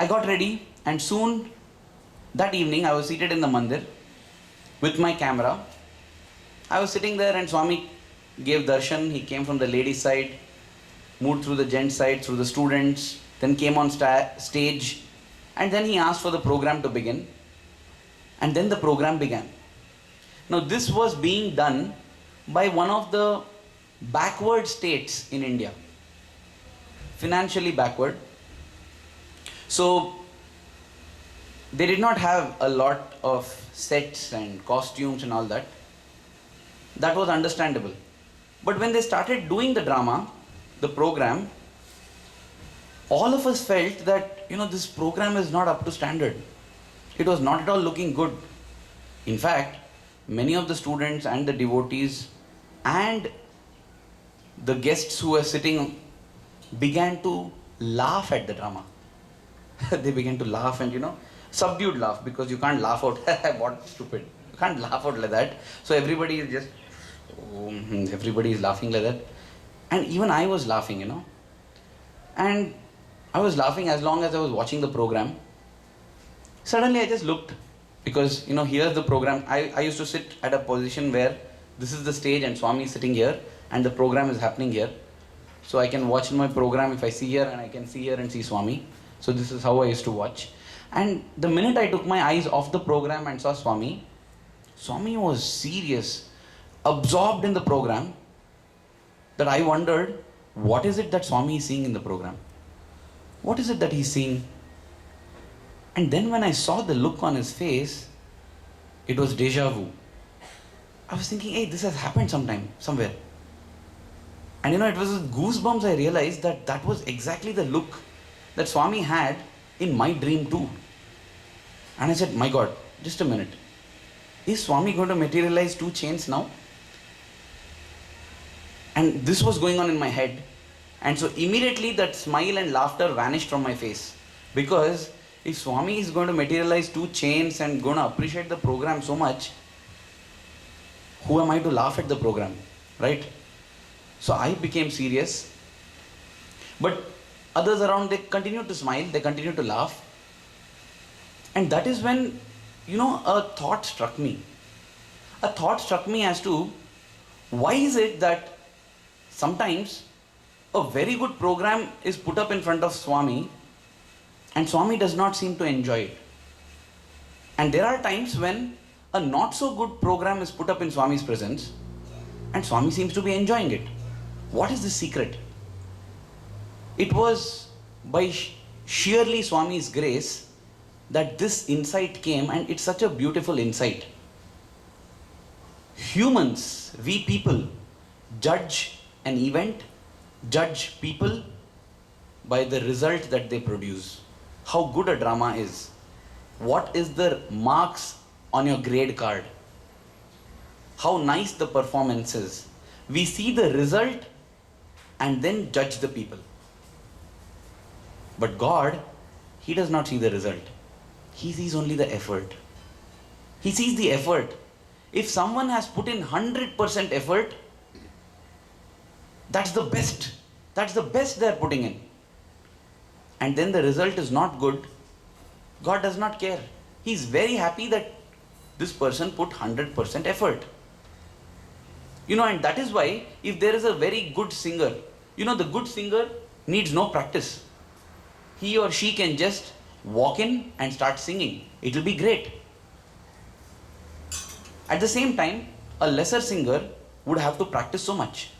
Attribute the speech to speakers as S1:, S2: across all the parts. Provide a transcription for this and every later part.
S1: I got ready, and soon that evening I was seated in the mandir with my camera. I was sitting there and Swami gave darshan. He came from the ladies' side, moved through the gents' side, through the students, then came on stage, and then he asked for the program to begin. And then the program began. Now this was being done by one of the backward states in India, financially backward. So they did not have a lot of sets and costumes and all that. That was understandable. But when they started doing the drama, the program, all of us felt that, this program is not up to standard. It was not at all looking good. In fact, many of the students and the devotees and the guests who were sitting began to laugh at the drama. They began to laugh and, subdued laugh, because you can't laugh out, what stupid. You can't laugh out like that. So everybody is just, everybody is laughing like that. And even I was laughing, And I was laughing as long as I was watching the program. Suddenly I just looked, because, here's the program. I used to sit at a position where this is the stage and Swami is sitting here and the program is happening here. So I can watch my program if I see here, and I can see here and see Swami. So this is how I used to watch. And the minute I took my eyes off the program and saw Swami, Swami was serious, absorbed in the program, that I wondered, what is it that Swami is seeing in the program? What is it that he's seeing? And then when I saw the look on his face, it was deja vu. I was thinking, hey, this has happened sometime, somewhere. And it was with goosebumps I realized that that was exactly the look that Swami had in my dream too. And I said, my God, just a minute. Is Swami going to materialize 2 chains now? And this was going on in my head. And so immediately that smile and laughter vanished from my face. Because if Swami is going to materialize 2 chains and going to appreciate the program so much, who am I to laugh at the program? Right? So I became serious. But others around, they continued to smile, they continued to laugh. And that is when, a thought struck me. A thought struck me as to, why is it that sometimes a very good program is put up in front of Swami and Swami does not seem to enjoy it. And there are times when a not so good program is put up in Swami's presence and Swami seems to be enjoying it. What is the secret? It was by sheerly Swami's grace that this insight came, and it's such a beautiful insight. Humans, we people, judge an event, judge people by the result that they produce. How good a drama is. What is the marks on your grade card? How nice the performance is. We see the result and then judge the people. But God, He does not see the result. He sees only the effort. He sees the effort. If someone has put in 100% effort, that's the best. That's the best they're putting in. And then the result is not good. God does not care. He's very happy that this person put 100% effort. And that is why if there is a very good singer, the good singer needs no practice. He or she can just walk in and start singing. It will be great. At the same time, a lesser singer would have to practice so much.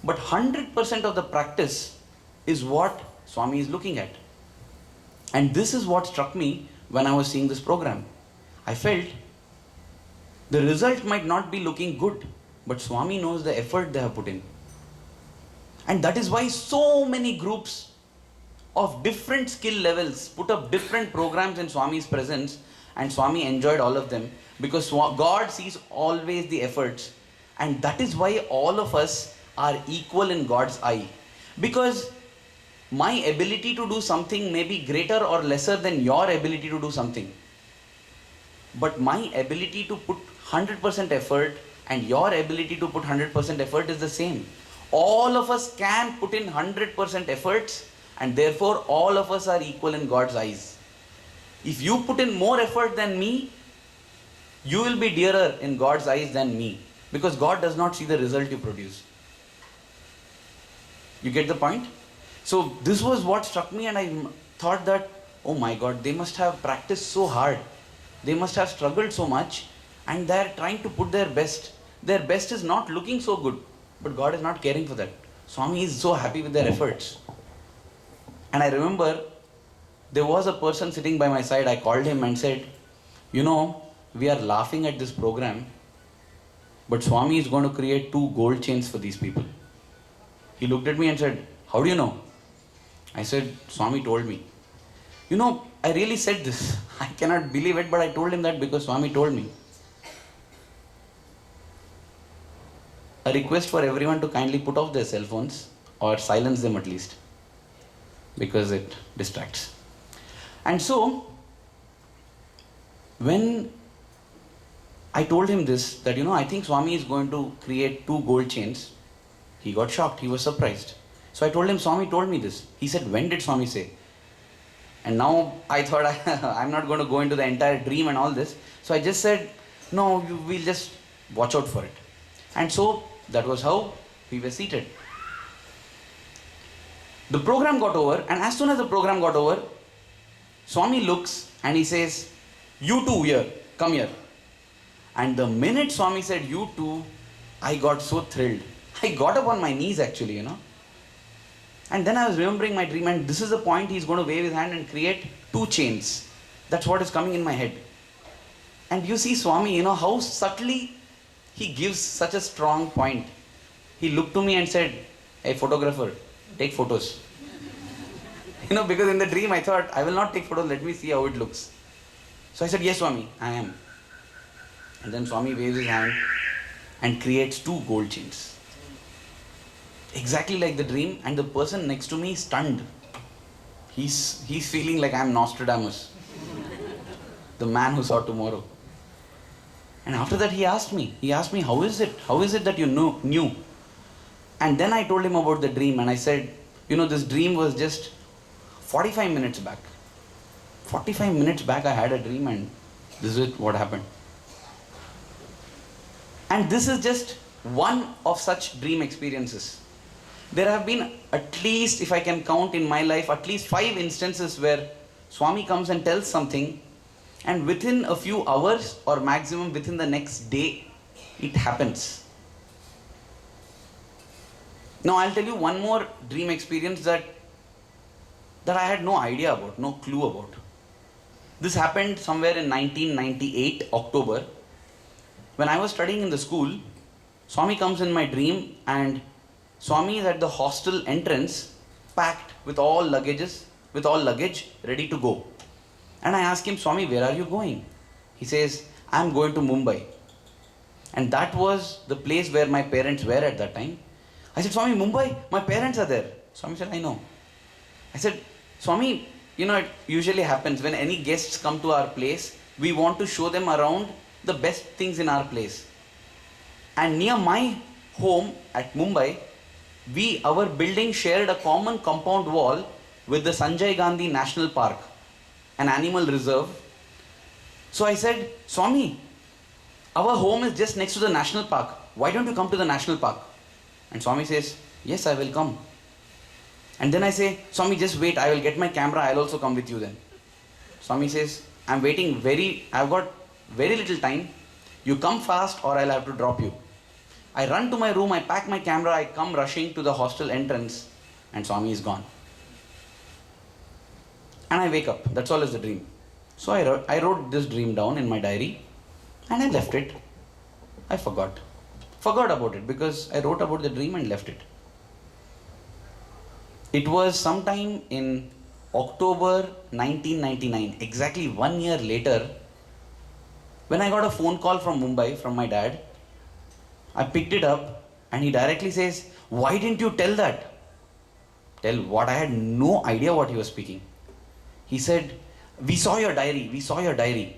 S1: But 100% of the practice is what Swami is looking at. And this is what struck me when I was seeing this program. I felt the result might not be looking good, but Swami knows the effort they have put in. And that is why so many groups of different skill levels put up different programs in Swami's presence, and Swami enjoyed all of them, because God sees always the efforts. And that is why all of us are equal in God's eye. Because my ability to do something may be greater or lesser than your ability to do something. But my ability to put 100% effort and your ability to put 100% effort is the same. All of us can put in 100% efforts And therefore, all of us are equal in God's eyes. If you put in more effort than me, you will be dearer in God's eyes than me. Because God does not see the result you produce. You get the point? So this was what struck me, and I thought that, oh my God, they must have practiced so hard. They must have struggled so much, and they are trying to put their best. Their best is not looking so good, but God is not caring for that. Swami is so happy with their efforts. And I remember there was a person sitting by my side. I called him and said, you know, we are laughing at this program, but Swami is going to create 2 gold chains for these people. He looked at me and said, how do you know? I said, Swami told me. You know, I really said this. I cannot believe it, but I told him that because Swami told me. A request for everyone to kindly put off their cell phones or silence them at least, because it distracts. And so, when I told him this, that I think Swami is going to create 2 gold chains, he got shocked, he was surprised. So I told him, Swami told me this. He said, when did Swami say? And now I thought I'm not going to go into the entire dream and all this. So I just said, no, we'll just watch out for it. And so that was how we were seated. The program got over, and as soon as the program got over, Swami looks and he says, you two here, come here. And the minute Swami said, you two, I got so thrilled. I got up on my knees actually, And then I was remembering my dream, and this is the point. He's going to wave his hand and create 2 chains. That's what is coming in my head. And you see Swami, how subtly he gives such a strong point. He looked to me and said, hey photographer, take photos. Because in the dream I thought, I will not take photos, let me see how it looks. So I said, yes Swami, I am. And then Swami waves his hand and creates 2 gold chains. Exactly like the dream, and the person next to me stunned. He's feeling like I'm Nostradamus, the man who saw tomorrow. And after that he asked me, how is it that you knew? And then I told him about the dream, and I said, this dream was just 45 minutes back. 45 minutes back I had a dream, and this is what happened. And this is just one of such dream experiences. There have been at least, if I can count in my life, at least 5 instances where Swami comes and tells something, and within a few hours or maximum within the next day, it happens. Now I'll tell you one more dream experience that I had no idea about, no clue about. This happened somewhere in 1998, October. When I was studying in the school, Swami comes in my dream, and Swami is at the hostel entrance, packed with all luggage, ready to go. And I ask him, Swami, where are you going? He says, I'm going to Mumbai. And that was the place where my parents were at that time. I said, Swami, Mumbai? My parents are there. Swami said, I know. I said, Swami, it usually happens when any guests come to our place, we want to show them around the best things in our place. And near my home at Mumbai, our building shared a common compound wall with the Sanjay Gandhi National Park, an animal reserve. So I said, Swami, our home is just next to the national park. Why don't you come to the national park? And Swami says, yes, I will come. And then I say, Swami, just wait, I will get my camera, I'll also come with you then. Swami says, I've got very little time. You come fast or I'll have to drop you. I run to my room, I pack my camera, I come rushing to the hostel entrance, and Swami is gone. And I wake up. That's all is the dream. So I wrote this dream down in my diary, and I left it. I forgot about it because I wrote about the dream and left it. It was sometime in October 1999, exactly 1 year later, when I got a phone call from Mumbai from my dad. I picked it up and he directly says, why didn't you tell that? Tell what? I had no idea what he was speaking. He said, we saw your diary.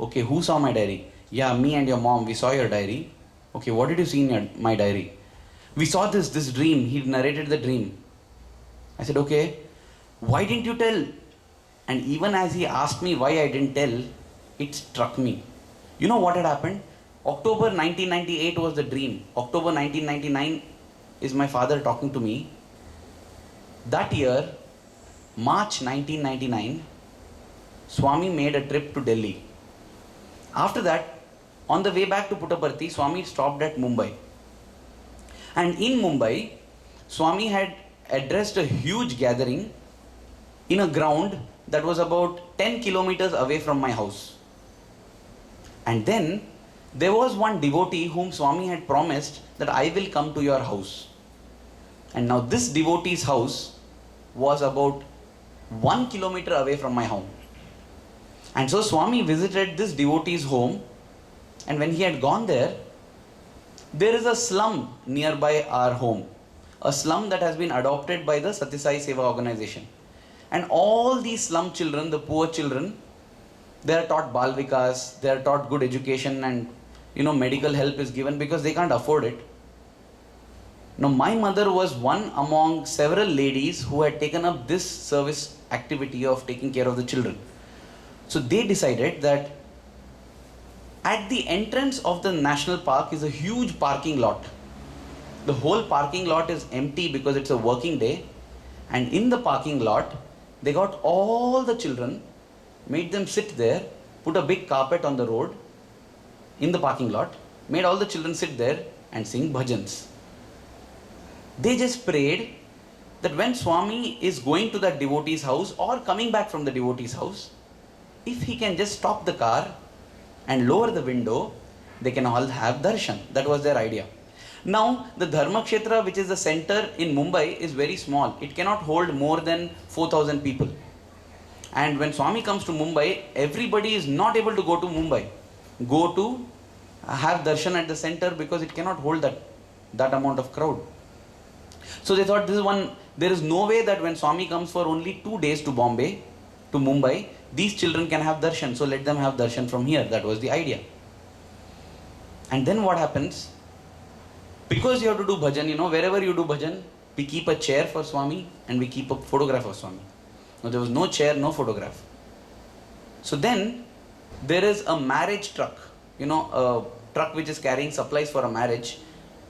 S1: Okay, who saw my diary? Yeah, me and your mom, we saw your diary. Okay, what did you see in my diary? We saw this dream. He narrated the dream. I said, okay, why didn't you tell? And even as he asked me why I didn't tell, it struck me. You know what had happened? October 1998 was the dream. October 1999 is my father talking to me. That year, March 1999, Swami made a trip to Delhi. After that, on the way back to Puttaparthi, Swami stopped at Mumbai. And in Mumbai, Swami had addressed a huge gathering in a ground that was about 10 kilometers away from my house. And then there was one devotee whom Swami had promised that I will come to your house. And now this devotee's house was about 1 kilometer away from my home. And so Swami visited this devotee's home, and when he had gone there, there is a slum nearby our home. A slum that has been adopted by the Sathya Sai Seva organization. And all these slum children, the poor children, they are taught Bal Vikas, they are taught good education, and medical help is given because they can't afford it. Now my mother was one among several ladies who had taken up this service activity of taking care of the children. So they decided that at the entrance of the national park is a huge parking lot. The whole parking lot is empty because it's a working day, and in the parking lot they got all the children, made them sit there, put a big carpet on the road in the parking lot, made all the children sit there and sing bhajans. They just prayed that when Swami is going to that devotee's house or coming back from the devotee's house, if he can just stop the car and lower the window, they can all have darshan. That was their idea. Now, the Dharma Kshetra, which is the center in Mumbai, is very small. It cannot hold more than 4,000 people. And when Swami comes to Mumbai, everybody is not able to go to Mumbai, go to have darshan at the center, because it cannot hold that amount of crowd. So they thought, there is no way that when Swami comes for only 2 days to Mumbai, these children can have darshan, so let them have darshan from here. That was the idea. And then what happens? Because you have to do bhajan, wherever you do bhajan, we keep a chair for Swami and we keep a photograph of Swami. Now there was no chair, no photograph. So then there is a marriage truck, a truck which is carrying supplies for a marriage.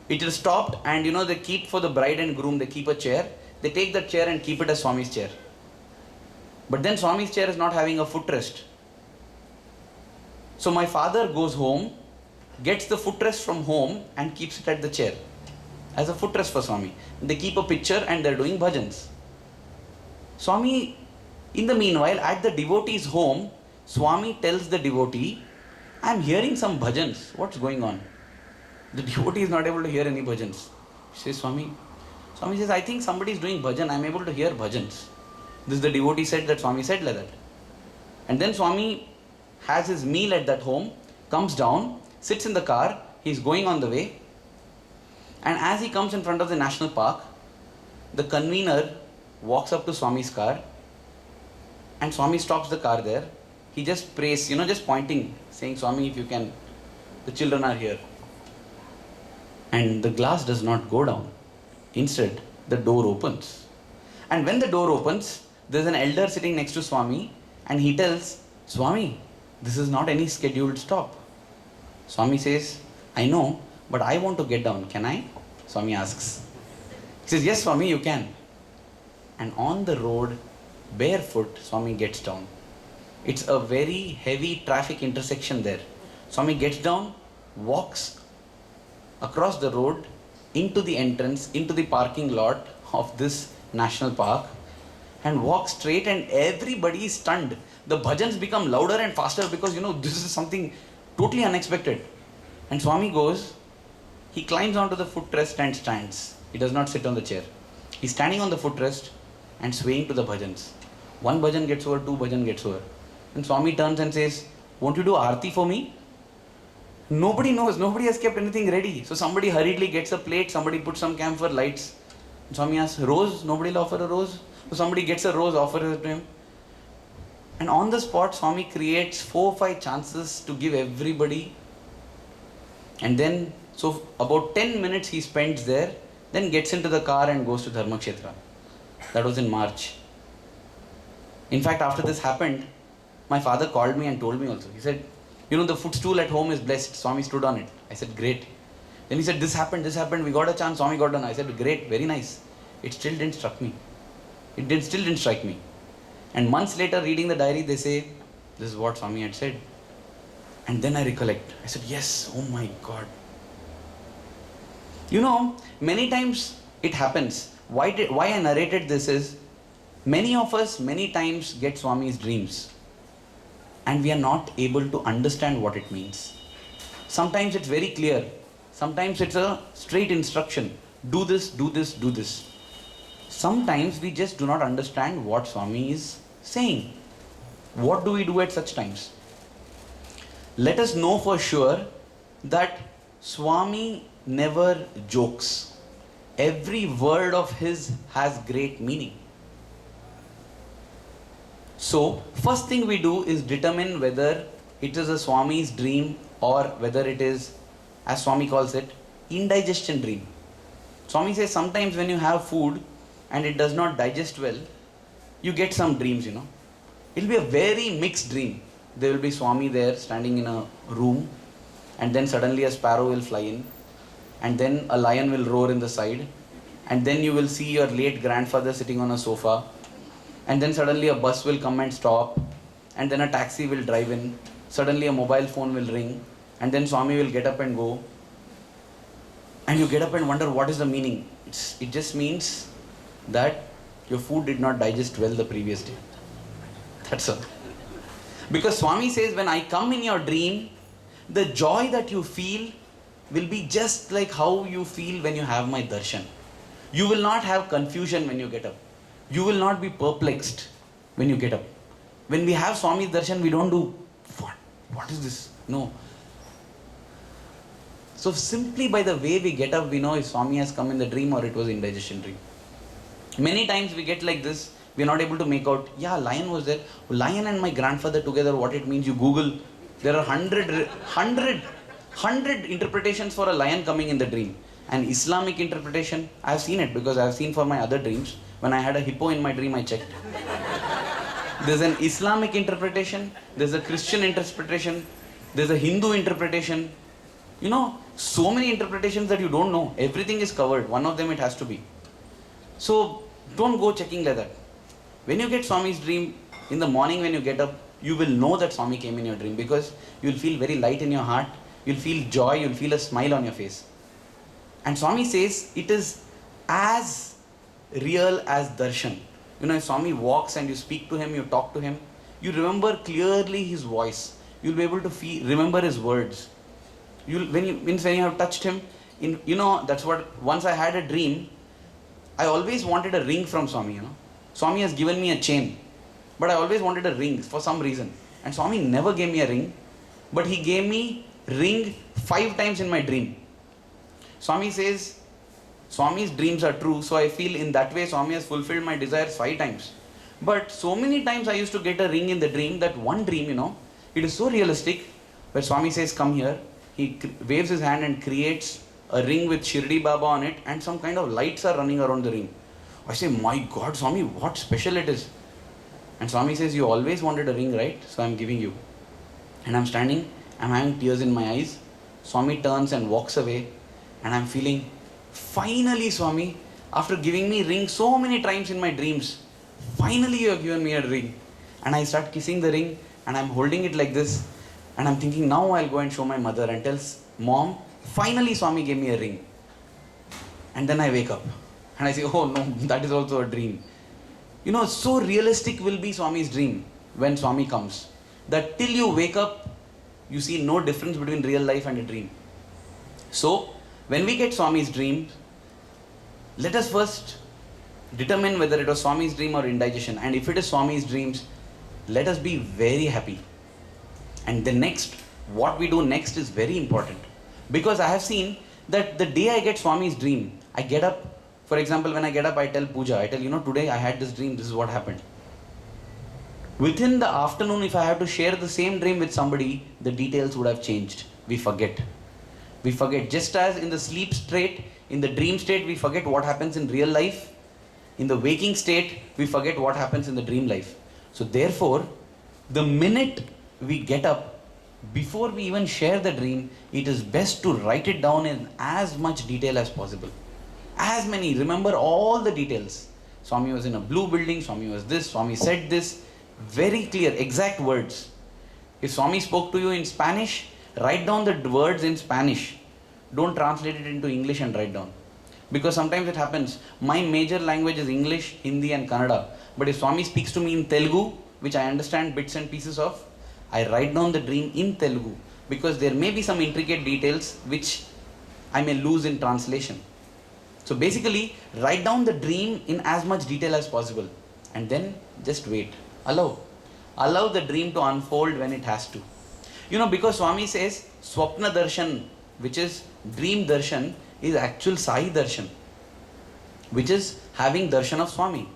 S1: It is stopped, and they keep for the bride and groom, they keep a chair. They take that chair and keep it as Swami's chair. But then Swami's chair is not having a footrest. So my father goes home, gets the footrest from home and keeps it at the chair as a footrest for Swami. They keep a picture and they're doing bhajans. Swami, in the meanwhile, at the devotee's home, Swami tells the devotee, I'm hearing some bhajans. What's going on? The devotee is not able to hear any bhajans. He says, Swami says, I think somebody is doing bhajan. I'm able to hear bhajans. This the devotee said that Swami said like that. And then Swami has his meal at that home, comes down, sits in the car, he's going on the way. And as he comes in front of the national park, the convener walks up to Swami's car, and Swami stops the car there. He just prays, just pointing, saying, Swami, if you can, the children are here. And the glass does not go down. Instead, the door opens. And when the door opens, there's an elder sitting next to Swami, and he tells, Swami, this is not any scheduled stop. Swami says, I know, but I want to get down. Can I? Swami asks. He says, yes, Swami, you can. And on the road, barefoot, Swami gets down. It's a very heavy traffic intersection there. Swami gets down, walks across the road into the entrance, into the parking lot of this national park, and walks straight, and everybody is stunned. The bhajans become louder and faster because, this is something totally unexpected. And Swami goes, he climbs onto the footrest and stands. He does not sit on the chair. He's standing on the footrest and swaying to the bhajans. One bhajan gets over, two bhajan gets over. And Swami turns and says, won't you do aarti for me? Nobody knows, nobody has kept anything ready. So somebody hurriedly gets a plate, somebody puts some camphor, lights. And Swami asks, rose? Nobody will offer a rose? So somebody gets a rose, offers it to him. And on the spot, Swami creates 4 or 5 chances to give everybody. And then, so about 10 minutes he spends there, then gets into the car and goes to Dharma Kshetra. That was in March. In fact, after this happened, my father called me and told me also. He said, the footstool at home is blessed. Swami stood on it. I said, great. Then he said, this happened, we got a chance, Swami got done. I said, great, very nice. It still didn't struck me. Still didn't strike me. And months later, reading the diary, they say, this is what Swami had said. And then I recollect. I said, yes, oh my God. Many times it happens. Why I narrated this is, many of us many times get Swami's dreams. And we are not able to understand what it means. Sometimes it's very clear. Sometimes it's a straight instruction. Do this, do this, do this. Sometimes we just do not understand what Swami is saying. What do we do at such times? Let us know for sure that Swami never jokes. Every word of his has great meaning. So, first thing we do is determine whether it is a Swami's dream or whether it is, as Swami calls it, indigestion dream. Swami says sometimes when you have food and it does not digest well, you get some dreams, It will be a very mixed dream. There will be Swami there standing in a room, and then suddenly a sparrow will fly in, and then a lion will roar in the side, and then you will see your late grandfather sitting on a sofa, and then suddenly a bus will come and stop, and then a taxi will drive in, suddenly a mobile phone will ring, and then Swami will get up and go, and you get up and wonder what is the meaning. It just means that your food did not digest well the previous day. That's all. Because Swami says, when I come in your dream, the joy that you feel will be just like how you feel when you have my darshan. You will not have confusion when you get up. You will not be perplexed when you get up. When we have Swami's darshan, we don't do, what is this? No. So simply by the way we get up, we know if Swami has come in the dream or it was indigestion dream. Many times we get like this, we are not able to make out, lion was there. Lion and my grandfather together, what it means, you Google. There are 100 interpretations for a lion coming in the dream. An Islamic interpretation, I have seen it because I have seen for my other dreams. When I had a hippo in my dream, I checked. There's an Islamic interpretation, there's a Christian interpretation, there's a Hindu interpretation. So many interpretations that you don't know. Everything is covered. One of them it has to be. So don't go checking like that. When you get Swami's dream, in the morning when you get up, you will know that Swami came in your dream because you will feel very light in your heart, you'll feel joy, you'll feel a smile on your face. And Swami says it is as real as darshan. If Swami walks and you speak to him, you talk to him, you remember clearly his voice. You'll be able to remember his words. When you have touched him, that's what, once I had a dream, I always wanted a ring from Swami, Swami has given me a chain, but I always wanted a ring for some reason. And Swami never gave me a ring, but he gave me ring 5 times in my dream. Swami says, Swami's dreams are true, so I feel in that way Swami has fulfilled my desires 5 times. But so many times I used to get a ring in the dream, that one dream, it is so realistic, where Swami says, come here, he waves his hand and creates a ring with Shirdi Baba on it, and some kind of lights are running around the ring. I say, my God, Swami, what special it is. And Swami says, you always wanted a ring, right? So I'm giving you. And I'm standing, I'm having tears in my eyes. Swami turns and walks away, and I'm feeling, finally Swami, after giving me ring so many times in my dreams, finally you have given me a ring. And I start kissing the ring, and I'm holding it like this, and I'm thinking, now I'll go and show my mother and tell Mom, finally Swami gave me a ring. And then I wake up, and I say, oh no, that is also a dream. So realistic will be Swami's dream when Swami comes, that till you wake up, you see no difference between real life and a dream. So, when we get Swami's dream, let us first determine whether it was Swami's dream or indigestion. And if it is Swami's dreams, let us be very happy. And the next, what we do next is very important. Because I have seen that the day I get Swami's dream, I get up. For example, when I get up, I tell Puja, I tell, today I had this dream, this is what happened. Within the afternoon, if I have to share the same dream with somebody, the details would have changed. We forget. We forget. Just as in the sleep state, in the dream state, we forget what happens in real life. In the waking state, we forget what happens in the dream life. So therefore, the minute we get up, before we even share the dream, it is best to write it down in as much detail as possible. As many, remember all the details. Swami was in a blue building, Swami was this, Swami said this. Very clear, exact words. If Swami spoke to you in Spanish, write down the words in Spanish. Don't translate it into English and write down. Because sometimes it happens, my major language is English, Hindi and Kannada. But if Swami speaks to me in Telugu, which I understand bits and pieces of, I write down the dream in Telugu. Because there may be some intricate details which I may lose in translation. So basically, write down the dream in as much detail as possible. And then just wait. Allow the dream to unfold when it has to. Because Swami says, Swapna Darshan, which is dream darshan, is actual Sai darshan, which is having darshan of Swami.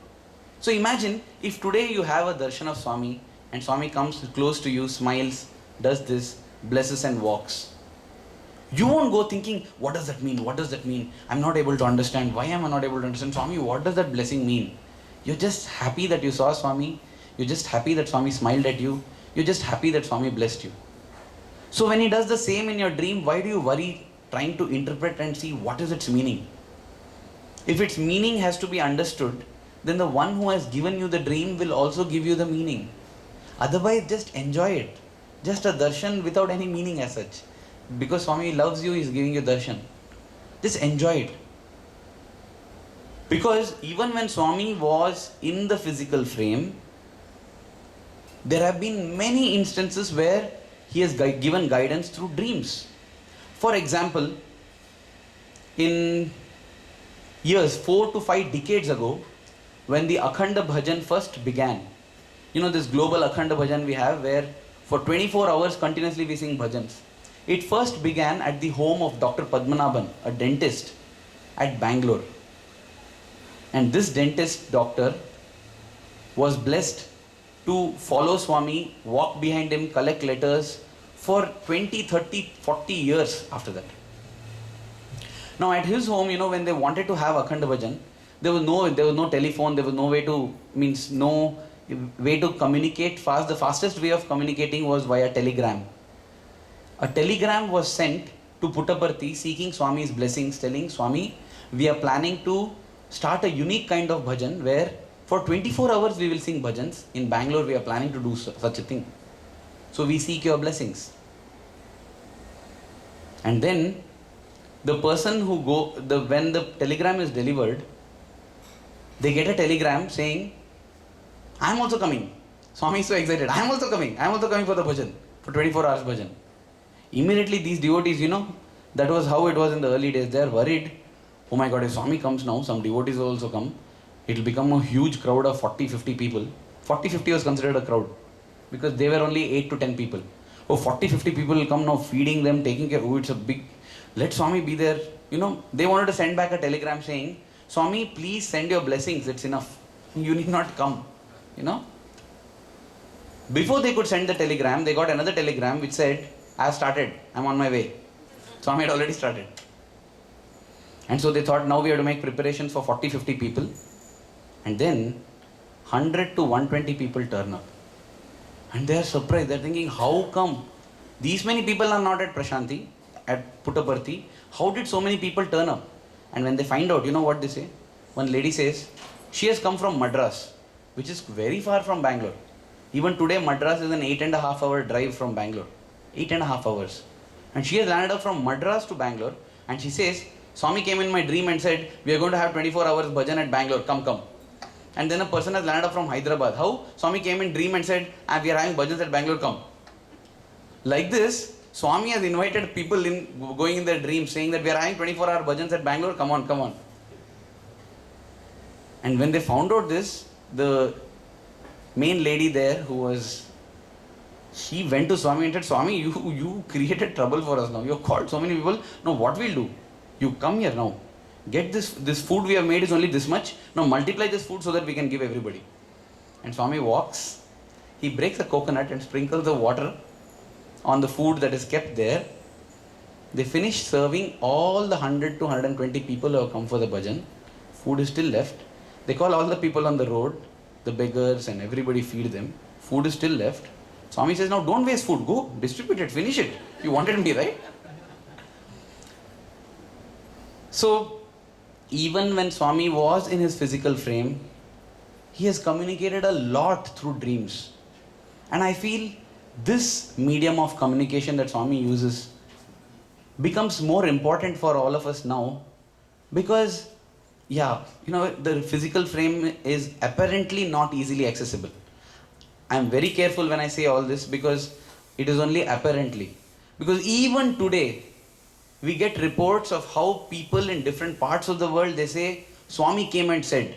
S1: So imagine if today you have a darshan of Swami and Swami comes close to you, smiles, does this, blesses and walks. You won't go thinking, what does that mean? What does that mean? I'm not able to understand. Why am I not able to understand? Swami, what does that blessing mean? You're just happy that you saw Swami. You're just happy that Swami smiled at you. You're just happy that Swami blessed you. So when he does the same in your dream, why do you worry trying to interpret and see what is its meaning? If its meaning has to be understood, then the one who has given you the dream will also give you the meaning. Otherwise, just enjoy it. Just a darshan without any meaning as such. Because Swami loves you, he is giving you darshan. Just enjoy it. Because even when Swami was in the physical frame, there have been many instances where he has given guidance through dreams. For example, in years 4 to 5 decades ago, when the Akhanda Bhajan first began, this global Akhanda Bhajan we have where for 24 hours continuously we sing bhajans. It first began at the home of Dr. Padmanabhan, a dentist at Bangalore. And this dentist doctor was blessed to follow Swami, walk behind him, collect letters for 20, 30, 40 years after that. Now at his home, when they wanted to have Akhanda Bhajan, there was no telephone, there was no way to communicate fast. The fastest way of communicating was via telegram. A telegram was sent to Puttaparthi seeking Swami's blessings, telling Swami, we are planning to start a unique kind of bhajan where for 24 hours we will sing bhajans. In Bangalore we are planning to do such a thing. So we seek your blessings. And then the person when the telegram is delivered, they get a telegram saying, I am also coming. Swami is so excited. I am also coming for the bhajan, for 24 hours bhajan. Immediately these devotees, that was how it was in the early days. They are worried, oh my God, if Swami comes now, some devotees will also come. It will become a huge crowd of 40-50 people. 40-50 was considered a crowd because they were only 8 to 10 people. Oh, 40-50 people will come now, feeding them, taking care. Oh, it's a big, let Swami be there. They wanted to send back a telegram saying, Swami, please send your blessings, it's enough. You need not come. Before they could send the telegram, they got another telegram which said, I have started, I am on my way. Swami had already started. And so they thought, now we have to make preparations for 40-50 people. And then 100 to 120 people turn up. And they are surprised. They are thinking, how come these many people are not at Prashanti, at Puttaparthi? How did so many people turn up? And when they find out, what they say? One lady says, she has come from Madras, which is very far from Bangalore. Even today, Madras is an 8.5 hour drive from Bangalore. 8.5 hours. And she has landed up from Madras to Bangalore. And she says, Swami came in my dream and said, we are going to have 24 hours bhajan at Bangalore, come. And then a person has landed up from Hyderabad. How? Swami came in dream and said, we are having bhajans at Bangalore, come. Like this, Swami has invited people going in their dreams, saying that we are having 24-hour bhajans at Bangalore, come on. And when they found out this, the main lady there she went to Swami and said, Swami, you created trouble for us now. You have called so many people. Now what we'll do? You come here now. Get this food we have made is only this much. Now multiply this food so that we can give everybody. And Swami walks. He breaks a coconut and sprinkles the water on the food that is kept there. They finish serving all the 100 to 120 people who have come for the bhajan. Food is still left. They call all the people on the road, the beggars, and everybody feed them. Food is still left. Swami says, now don't waste food. Go, distribute it, finish it. You wanted me, right? So, even when Swami was in his physical frame, he has communicated a lot through dreams. And I feel this medium of communication that Swami uses becomes more important for all of us now, because the physical frame is apparently not easily accessible. I am very careful when I say all this, because it is only apparently. Because even today, we get reports of how people in different parts of the world, they say, Swami came and said.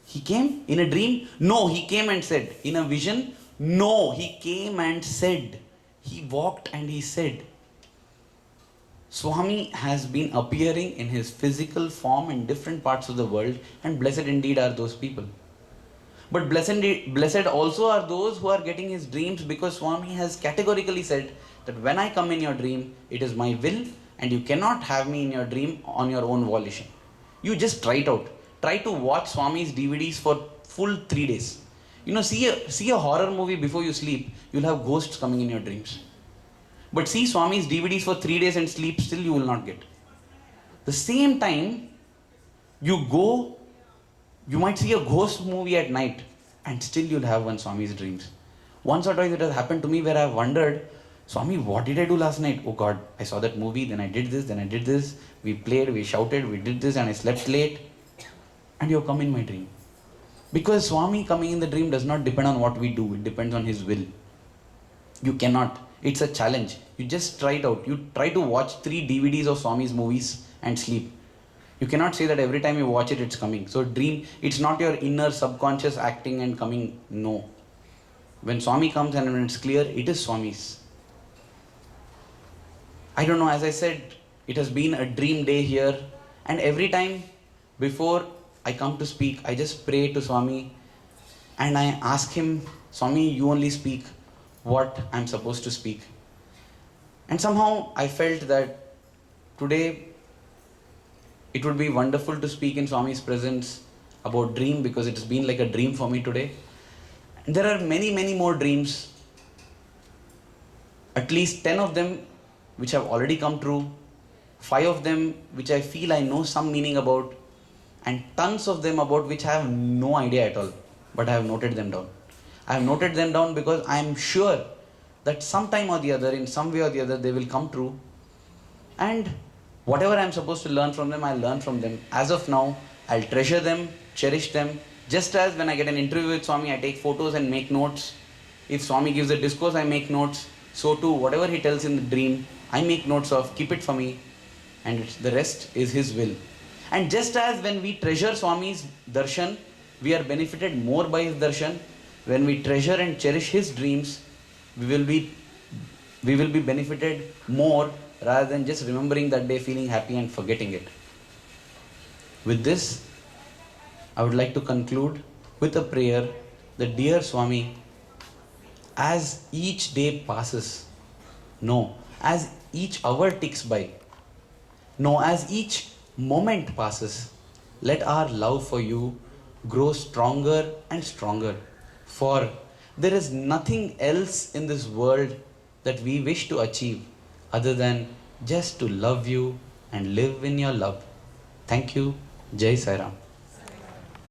S1: He came in a dream? No, he came and said. In a vision? No, he came and said. He walked and he said. Swami has been appearing in his physical form in different parts of the world, and blessed indeed are those people. But blessed also are those who are getting his dreams, because Swami has categorically said that when I come in your dream, it is my will, and you cannot have me in your dream on your own volition. You just try it out. Try to watch Swami's DVDs for full 3 days. See a horror movie before you sleep, you'll have ghosts coming in your dreams. But see Swami's DVDs for 3 days and sleep, still you will not get. The same time, you might see a ghost movie at night, and still you'll have one Swami's dreams. Once or twice it has happened to me where I have wondered, Swami, what did I do last night? Oh God, I saw that movie, then I did this, we played, we shouted, we did this, and I slept late. And you have come in my dream. Because Swami coming in the dream does not depend on what we do, it depends on his will. You cannot. It's a challenge. You just try it out. You try to watch 3 DVDs of Swami's movies and sleep. You cannot say that every time you watch it, it's coming. So dream, it's not your inner subconscious acting and coming. No. When Swami comes and when it's clear, it is Swami's. I don't know, as I said, it has been a dream day here. And every time before I come to speak, I just pray to Swami and I ask him, Swami, you only speak what I'm supposed to speak. And somehow I felt that today it would be wonderful to speak in Swami's presence about dream, because it's been like a dream for me today. And there are many, many more dreams. At least 10 of them which have already come true, 5 of them which I feel I know some meaning about, and tons of them about which I have no idea at all, but I have noted them down. I have noted them down because I am sure that sometime or the other, in some way or the other, they will come true. And whatever I am supposed to learn from them, I'll learn from them. As of now, I'll treasure them, cherish them. Just as when I get an interview with Swami, I take photos and make notes. If Swami gives a discourse, I make notes. So too, whatever he tells in the dream, I make notes of, keep it for me. And the rest is his will. And just as when we treasure Swami's darshan, we are benefited more by his darshan. When we treasure and cherish his dreams, we will be benefited more, rather than just remembering that day, feeling happy and forgetting it. With this, I would like to conclude with a prayer that, dear Swami, as each day passes, as each hour ticks by, as each moment passes, let our love for you grow stronger and stronger. For there is nothing else in this world that we wish to achieve other than just to love you and live in your love. Thank you. Jai Sai Ram.